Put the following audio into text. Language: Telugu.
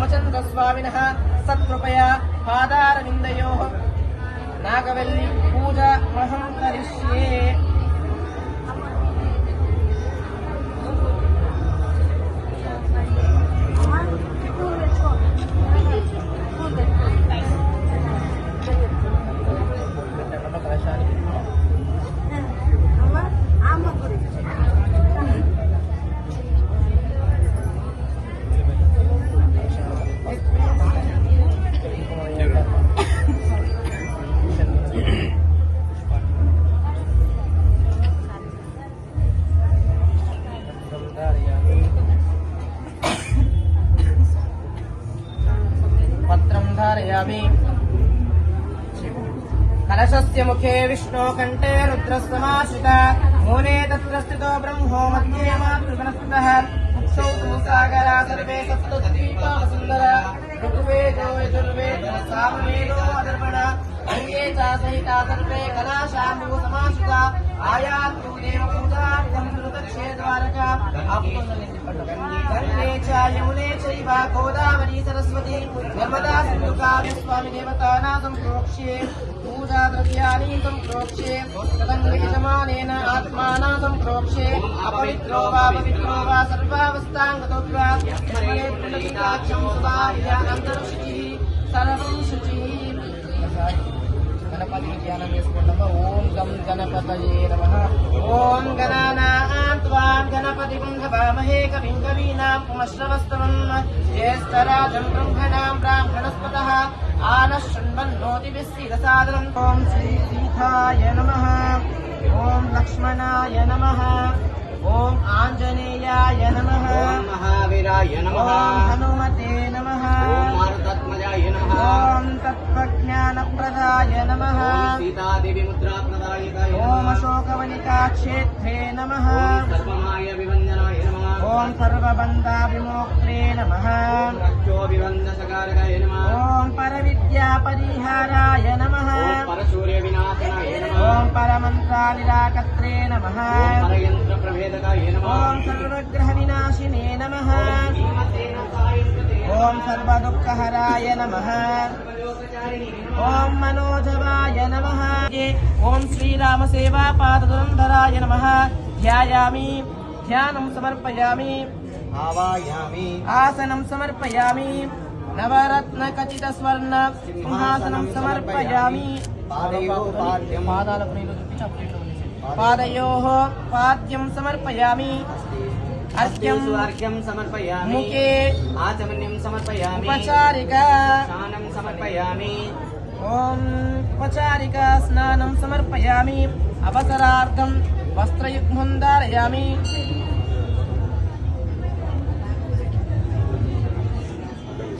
रामचन्द्रस्वामिनः सत्कृपया पादारविन्दयोः नागवल्ली पूजा महं करिष्ये। कलशस्य मुखे विष्णो कंठे रुद्रस्तमाश्रिता मूले तत्र स्थितो ब्रह्मो मध्ये मातृगणस्थितः उक्तौ तु सागरा सर्वे सप्तद्वीपा वसुन्धरा ऋग्वेदो यजुर्वेदो सामवेदो अदर्पण अन्ये च सहिता सर्वे कलाशाम्बु समाश्रिता आयातु देवपूजार्थं ऋतक्षेद्वारका गंगे च यमुने चैव गोदावरी सरस्वती नर्मदा सिन्धु कावेरी देवतानां सम्प्रोक्ष्ये पूजा द्रव्याणि सम्प्रोक्ष्ये तदङ्गयजमानेन आत्मानां सम्प्रोक्ष्ये अपवित्रो वा पवित्रो वा सर्वावस्थाङ्गतो वा पुण्डरीकाक्षं सुधार्य अन्तर्शुचिः सर्वं शुचिः। गणपति ध्यानं చేసుకుంటాము। ఓం గం గణపతయే నమః। ఓం గణానాం త్వాం గణపతిం హవామహే కవిం కవీనాం ఉపమశ్రవస్తవం జ్యేష్ఠరాజం బ్రహ్మణాం బ్రాహ్మణస్పతః ఆనశృణ్వన్నోతిభిస్సిరసాదనం। ఓం శ్రీ సీతాయ నమః। ఓం లక్ష్మణాయ నమః। ఓం ఆంజనేయాయ నమః। ఓం మహావీరాయ నమః। ఓం హనుమతే నమః। ఓం మారుతాత్మజాయ నమః। ఓం తత్వజ్ఞానప్రదాయ నమః। ఓం సీతాదేవి ముద్రాప్రదాయకాయ నమః। ఓం అశోకవనికా క్షేత్రే నమః। ఓం సర్వమాయ వివందనాయ నమః। ఓం సర్వబంధా విమోక్త్రే నమః। ఓం రక్షోభివందసకారకాయ నమః। ఓం పరవిద్యా పరిహారాయ నమః। ఓం పరసూర్య వినాశనాయ నమః। ఓం పరమంత్రానిరాకత్రే నమః। ఓం పరయంత్ర ప్రభేదకాయ నమః। ఓం సర్వగ్రహ వినాశినే నమః। శ్రీమతేనాథాయ ఓం సర్వదుఃఖహరాయ నమః। ఓం మనోజవాయ నమః। ఓం శ్రీరామ సేవా పాదదురంధరాయ నమః। ధ్యాయామి ధ్యానం సమర్పయామి ఆవాయామి ఆసనం సమర్పయామి నవరత్న ఖచిత స్వర్ణ సింహాసనం సమర్పయామి। పాదయోః పాద్యం సమర్పయామి। అర్ఘ్యం సమర్పయామి। ముఖే ఆచమన్యం సమర్పయామి। ఉపచారికా స్నానం సమర్పయామి। ఓం ఉపచారికా స్నానం సమర్పయామి। అవసరార్థం వస్త్రయుగ్మం ధారయామి।